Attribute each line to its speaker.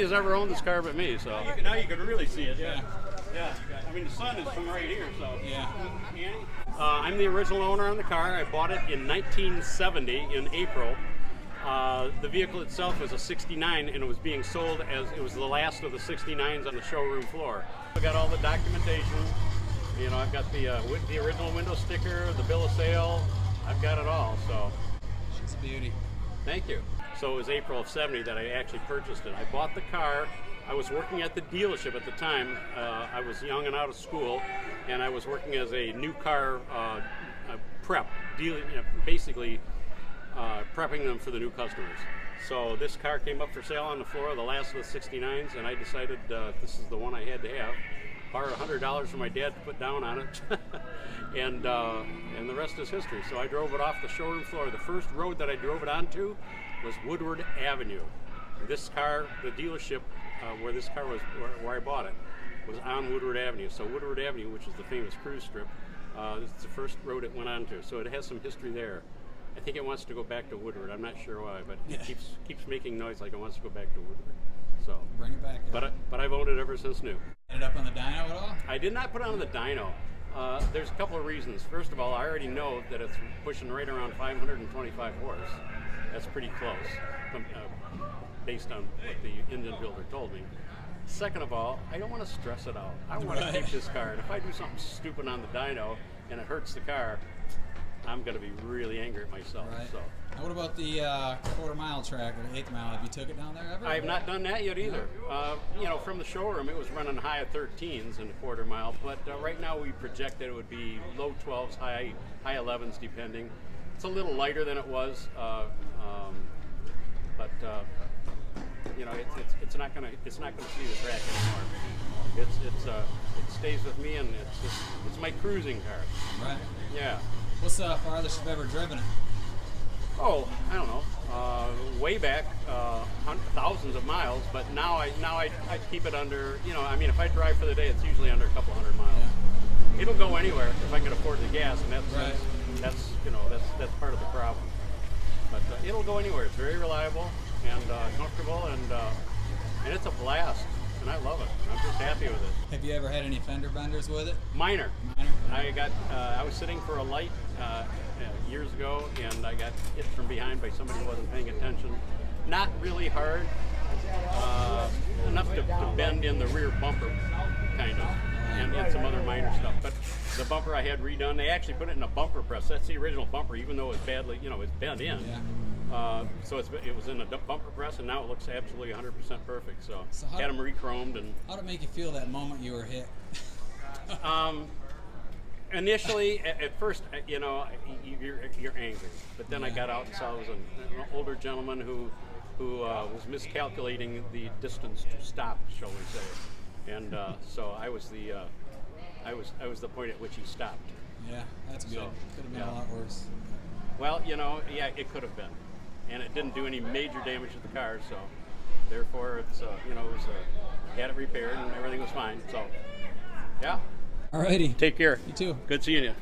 Speaker 1: Has ever owned this car but me, so now you can really see it. Yeah. I mean, the sun is from right here, so.
Speaker 2: Yeah.
Speaker 1: I'm the original owner on the car. I bought it in 1970 in April. The vehicle itself was a 69, and it was being sold as it was the last of the 69s on the showroom floor. I got all the documentation. You know, I've got the original window sticker, the bill of sale. I've got it all. So.
Speaker 2: She's a beauty.
Speaker 1: Thank you. So it was April of 70 that I actually purchased it. I bought the car. I was working at the dealership at the time. I was young and out of school, and I was working as a new car prep, basically prepping them for the new customers. So this car came up for sale on the floor, the last of the 69s, and I decided this is the one I had to have. Borrowed $100 from my dad to put down on it, and the rest is history. So I drove it off the showroom floor. The first road that I drove it onto was Woodward Avenue. This car, the dealership where this car was, where I bought it, was on Woodward Avenue. So Woodward Avenue, which is the famous cruise strip, this is the first road it went onto. So it has some history there. I think it wants to go back to Woodward. I'm not sure why, but it keeps making noise like it wants to go back to Woodward. So
Speaker 2: bring it back.
Speaker 1: But I've owned it ever since new.
Speaker 2: Ended up on the dyno at all?
Speaker 1: I did not put on the dyno. There's a couple of reasons. First of all, I already know that it's pushing right around 525 horse. That's pretty close, based on what the engine builder told me. Second of all, I don't want to stress it out. I want to keep this car, and if I do something stupid on the dyno and it hurts the car, I'm going to be really angry at myself.
Speaker 2: Right.
Speaker 1: So.
Speaker 2: Now what about the quarter-mile track or the eighth mile? Have you took it down there ever?
Speaker 1: I have not done that yet either. You know, from the showroom, it was running high of 13s in the quarter mile, but right now we project that it would be low 12s, high 11s, depending. It's a little lighter than it was, but you know, it's not gonna see the track anymore. It stays with me, and it's my cruising car.
Speaker 2: Right.
Speaker 1: Yeah.
Speaker 2: What's the farthest you've ever driven it?
Speaker 1: Oh, I don't know. Way back, thousands of miles, but now I keep it under. You know, I mean, if I drive for the day, it's usually under a couple hundred miles. Yeah. It'll go anywhere if I can afford the gas, and that's part of the problem. But it'll go anywhere. It's very reliable and comfortable, and it's a blast, and I love it. I'm just happy with it.
Speaker 2: Have you ever had any fender benders with it?
Speaker 1: Minor. I was sitting for a light years ago, and I got hit from behind by somebody who wasn't paying attention. Not really hard, enough to bend in the rear bumper, kind of, and some other minor stuff. But the bumper I had redone. They actually put it in a bumper press. That's the original bumper, even though it's badly, it's bent in.
Speaker 2: Yeah.
Speaker 1: So it was in a bumper press, and now it looks absolutely 100% perfect. So had them re-chromed. And
Speaker 2: how did it make you feel that moment you were hit?
Speaker 1: Initially, at first, you're angry. But then I got out and saw it was an older gentleman who was miscalculating the distance to stop, shall we say? And so I was the point at which he stopped.
Speaker 2: Yeah, that's good.
Speaker 1: So,
Speaker 2: could have been a lot worse.
Speaker 1: Well, it could have been, and it didn't do any major damage to the car. So therefore, it's had it repaired and everything was fine. So yeah.
Speaker 2: Alrighty.
Speaker 1: Take care.
Speaker 2: You too.
Speaker 1: Good seeing you.